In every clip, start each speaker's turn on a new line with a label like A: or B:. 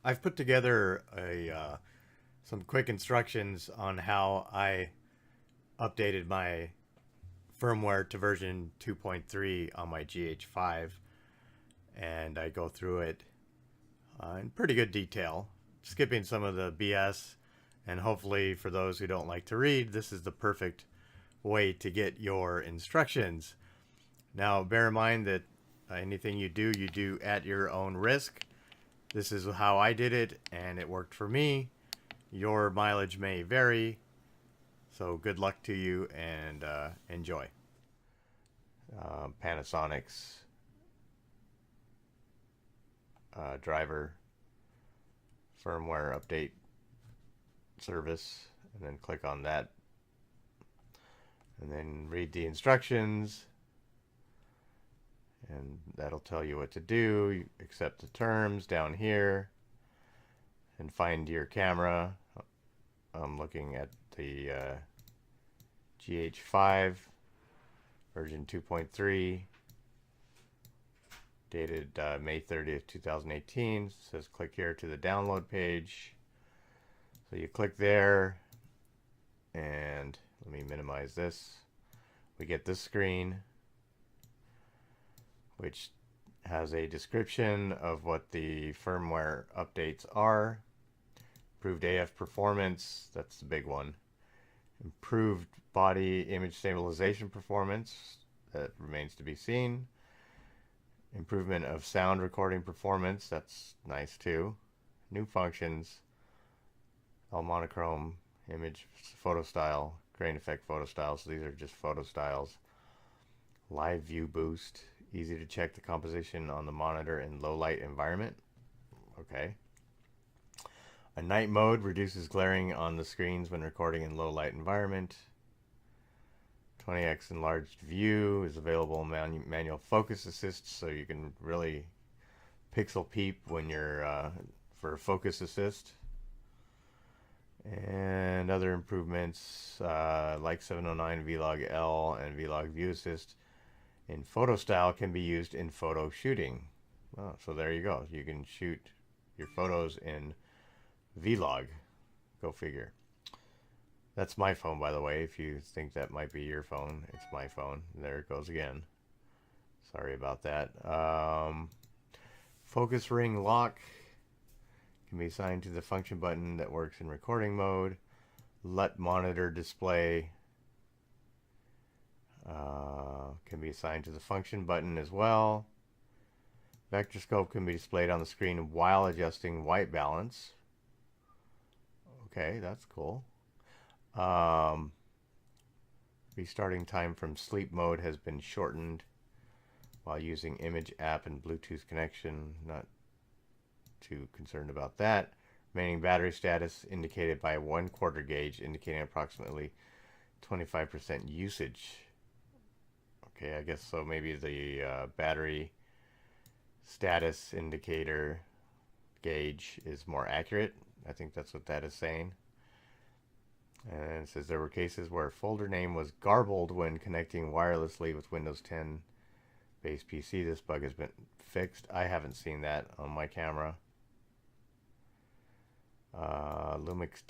A: I've put together some quick instructions on how I updated my firmware to version 2.3 on my GH5, and I go through it in pretty good detail, skipping some of the BS. And hopefully, for those who don't like to read, this is the perfect way to get your instructions. Now, bear in mind that anything you do at your own risk. This is how I did it, and it worked for me. Your mileage may vary, so good luck to you, and enjoy. Panasonic's driver firmware update service, and then click on that, and then read the instructions, and that'll tell you what to do. You accept the terms down here and find your camera. I'm looking at the GH5 version 2.3, dated May 30th 2018. It says click here to the download page, so you click there, and let me minimize this. We get this screen, which has a description of what the firmware updates are. Improved AF performance, that's the big one. Improved body image stabilization performance, that remains to be seen. Improvement of sound recording performance, that's nice too. New functions, all monochrome image photo style, grain effect photo styles. So these are just photo styles. Live view boost, easy to check the composition on the monitor in low light environment. Okay. A night mode reduces glaring on the screens when recording in low light environment. 20x enlarged view is available in manual focus assist, so you can really pixel peep when you're for focus assist. And other improvements like 709 Vlog L and Vlog View Assist in photo style can be used in photo shooting. Oh, so there you go. You can shoot your photos in Vlog. Go figure. That's my phone, by the way. If you think that might be your phone, it's my phone. There it goes again. Sorry about that. Focus ring lock can be assigned to the function button that works in recording mode. LUT monitor display can be assigned to the function button as well. Vector scope can be displayed on the screen while adjusting white balance. Okay, that's cool. Restarting time from sleep mode has been shortened while using image app and Bluetooth connection. Not too concerned about that. Remaining battery status indicated by a 1/4 gauge, indicating approximately 25% usage. Okay, I guess so. Maybe the battery status indicator gauge is more accurate. I think that's what that is saying. And it says there were cases where a folder name was garbled when connecting wirelessly with Windows 10 base PC. This bug has been fixed. I haven't seen that on my camera. Lumix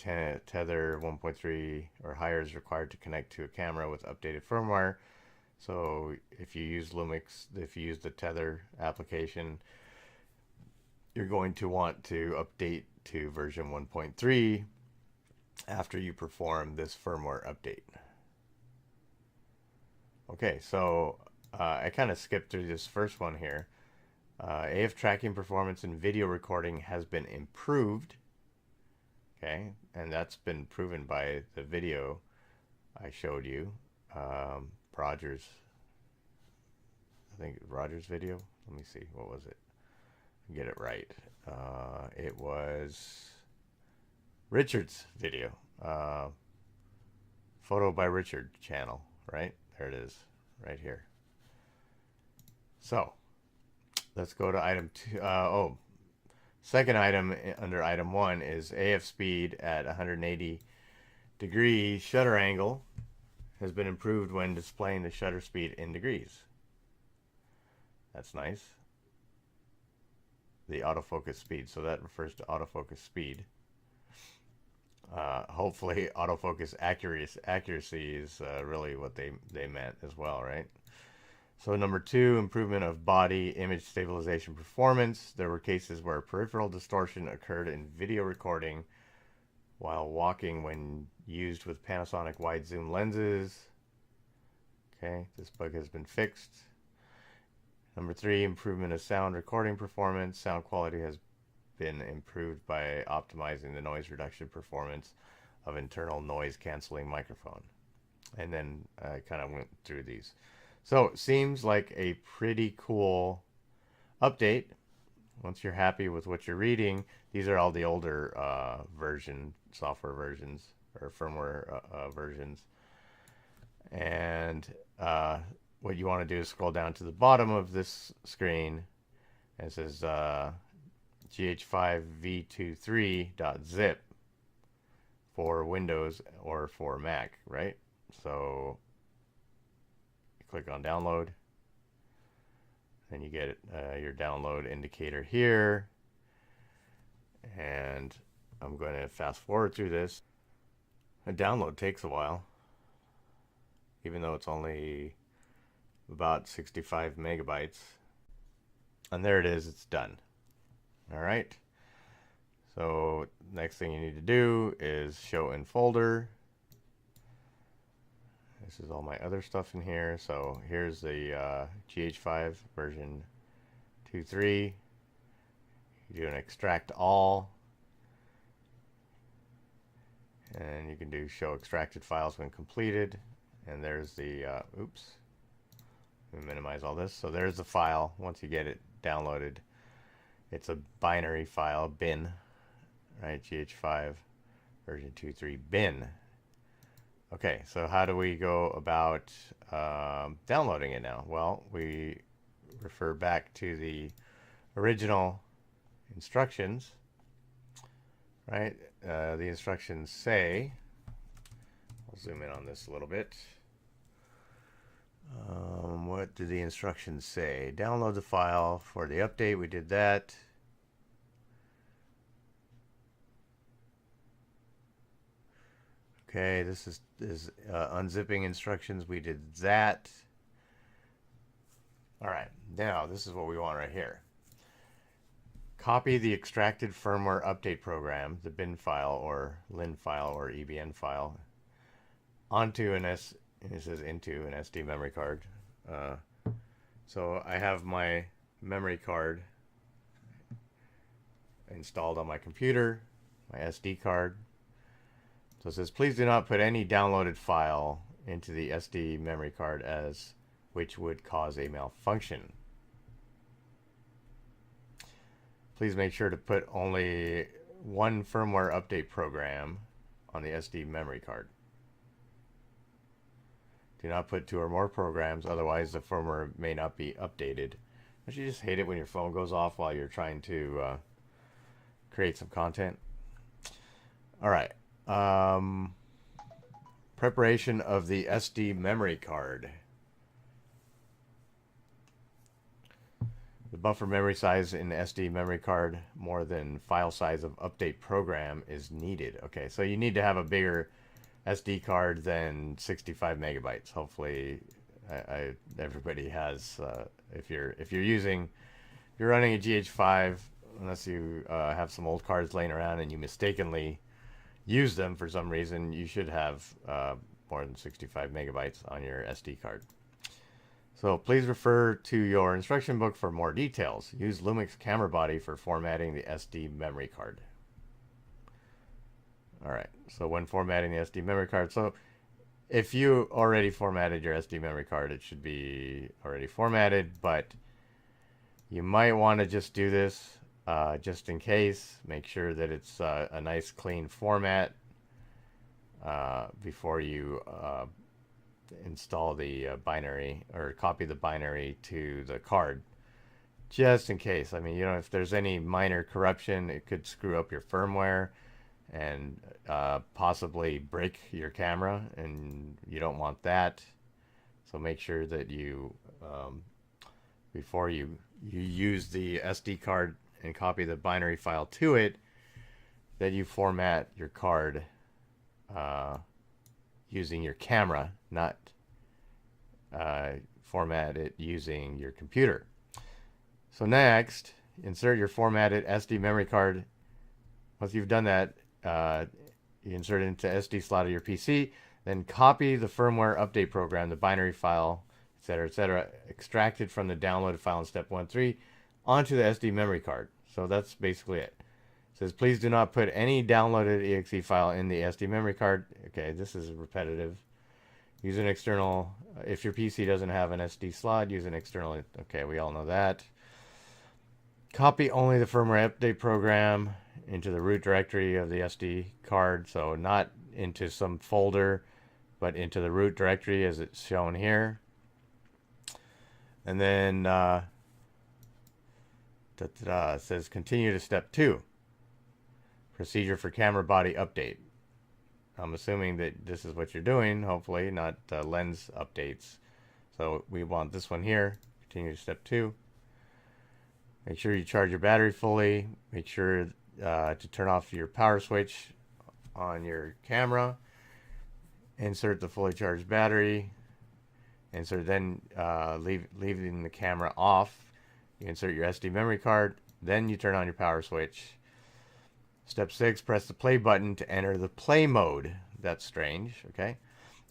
A: Tether 1.3 or higher is required to connect to a camera with updated firmware. So if you use Lumix, if you use the Tether application, you're going to want to update to version 1.3 after you perform this firmware update. Okay, so I kind of skipped through this first one here. AF tracking performance in video recording has been improved. Okay, and that's been proven by the video I showed you. Rogers, I think Rogers video. Let me see, what was it? Get it right. It was Richard's video. Photo by Richard channel, right? There it is, right here. So let's go to item 2. Second item under item 1 is AF speed at 180 degree shutter angle has been improved when displaying the shutter speed in degrees. That's nice. the autofocus speed. So that refers to autofocus speed. Hopefully autofocus accuracy is really what they meant as well, right? So number 2, improvement of body image stabilization performance. There were cases where peripheral distortion occurred in video recording while walking when used with Panasonic wide zoom lenses. Okay, this bug has been fixed. Number 3, improvement of sound recording performance. Sound quality has been improved by optimizing the noise reduction performance of internal noise canceling microphone. And then I kind of went through these. So it seems like a pretty cool update. Once you're happy with what you're reading, these are all the older software versions or firmware versions. And what you want to do is scroll down to the bottom of this screen, and it says GH5 v2.3.zip for Windows or for Mac, right? So you click on download, and you get your download indicator here. And I'm going to fast forward through this. A download takes a while, even though it's only about 65 megabytes. And there it is, it's done. All right. So next thing you need to do is show in folder. This is all my other stuff in here. So here's the GH5 version 2.3. You do an extract all. And you can do show extracted files when completed. And there's the, oops. Let me minimize all this. So there's the file once you get it downloaded. It's a binary file, bin, right? GH5 version 2.3 bin. Okay, so how do we go about downloading it now? Well, we refer back to the original instructions, right? The instructions say, I'll zoom in on this a little bit. What do the instructions say? Download the file for the update. We did that. Okay, this is unzipping instructions. We did that. All right, now this is what we want right here. Copy the extracted firmware update program, the bin file or lin file or EBN file, onto an it says into an SD memory card. So I have my memory card installed on my computer, my SD card. So it says, please do not put any downloaded file into the SD memory card as which would cause a malfunction. Please make sure to put only one firmware update program on the SD memory card. Do not put 2 or more programs, otherwise the firmware may not be updated. Don't you just hate it when your phone goes off while you're trying to create some content? All right. Preparation of the SD memory card. The buffer memory size in the SD memory card more than file size of update program is needed. Okay, so you need to have a bigger SD card than 65 megabytes. Hopefully, everybody has. If you're running a GH5, unless you have some old cards laying around and you mistakenly use them for some reason, you should have more than 65 megabytes on your SD card. So please refer to your instruction book for more details. Use Lumix camera body for formatting the SD memory card. All right, so when formatting the SD memory card, so if you already formatted your SD memory card, it should be already formatted, but you might want to just do this just in case. Make sure that it's a nice clean format before you install the binary or copy the binary to the card, just in case. I mean, if there's any minor corruption, it could screw up your firmware and possibly break your camera, and you don't want that. So make sure that you before you use the SD card and copy the binary file to it, that you format your card using your camera, not format it using your computer. So next, insert your formatted SD memory card. Once you've done that, you insert it into SD slot of your PC, then copy the firmware update program, the binary file, etc., extracted from the downloaded file in step 1.3 onto the SD memory card. So that's basically it. It says, please do not put any downloaded exe file in the SD memory card. Okay, this is repetitive. Use an external, if your PC doesn't have an SD slot, use an external. Okay, we all know that. Copy only the firmware update program into the root directory of the SD card. So not into some folder, but into the root directory as it's shown here. And then it says continue to step 2. Procedure for camera body update. I'm assuming that this is what you're doing, hopefully, not lens updates. So we want this one here. Continue to step 2. Make sure you charge your battery fully. Make sure to turn off your power switch on your camera. Insert the fully charged battery. Insert then leaving the camera off. You insert your SD memory card. Then you turn on your power switch. Step 6, press the play button to enter the play mode. That's strange, okay?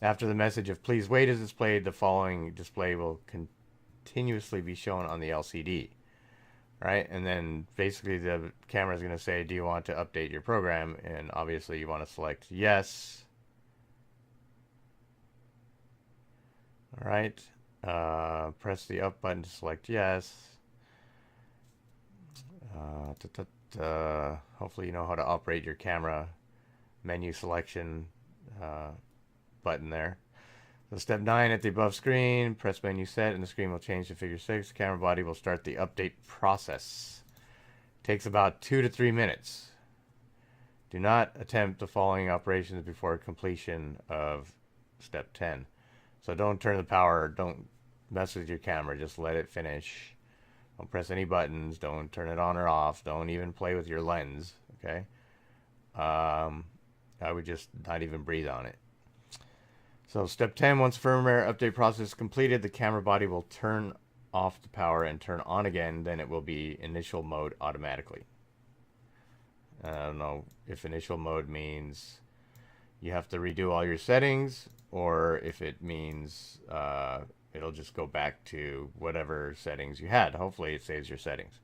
A: After the message of please wait is displayed, the following display will continuously be shown on the LCD. Right? And then basically the camera is going to say, do you want to update your program? And obviously you want to select yes. All right. Press the up button to select yes. Hopefully you know how to operate your camera menu selection button there. So step 9, at the above screen, press menu set and the screen will change to figure 6. The camera body will start the update process. Takes about 2 to 3 minutes. Do not attempt the following operations before completion of step 10. So don't turn the power, don't mess with your camera, just let it finish. Don't press any buttons, don't turn it on or off, don't even play with your lens, okay? I would just not even breathe on it. So step 10, once firmware update process is completed, the camera body will turn off the power and turn on again, then it will be initial mode automatically. I don't know if initial mode means you have to redo all your settings, or if it means it'll just go back to whatever settings you had. Hopefully it saves your settings.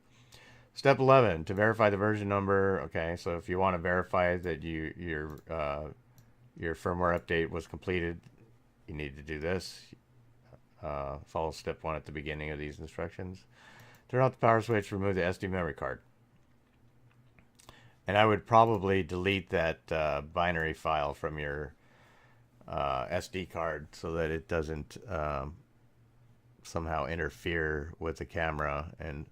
A: Step 11, to verify the version number. Okay, so if you want to verify that your firmware update was completed, you need to do this. Follow step 1 at the beginning of these instructions. Turn off the power switch, remove the SD memory card. And I would probably delete that binary file from your SD card so that it doesn't somehow interfere with the camera, and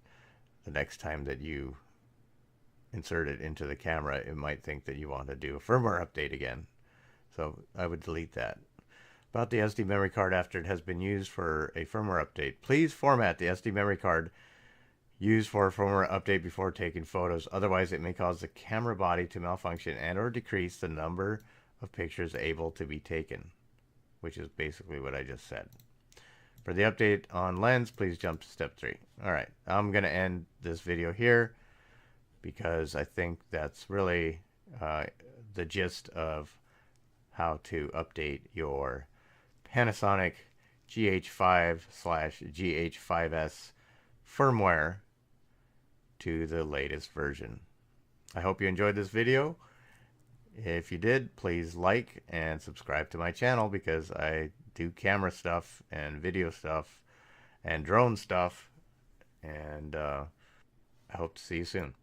A: the next time that you insert it into the camera, it might think that you want to do a firmware update again. So I would delete that. About the SD memory card after it has been used for a firmware update. Please format the SD memory card used for a firmware update before taking photos. Otherwise, it may cause the camera body to malfunction and or decrease the number of pictures able to be taken, which is basically what I just said. For the update on lens, please jump to step 3. All right, I'm going to end this video here because I think that's really the gist of how to update your Panasonic GH5/GH5s firmware to the latest version. I hope you enjoyed this video. If you did, please like and subscribe to my channel because I do camera stuff and video stuff and drone stuff, and I hope to see you soon.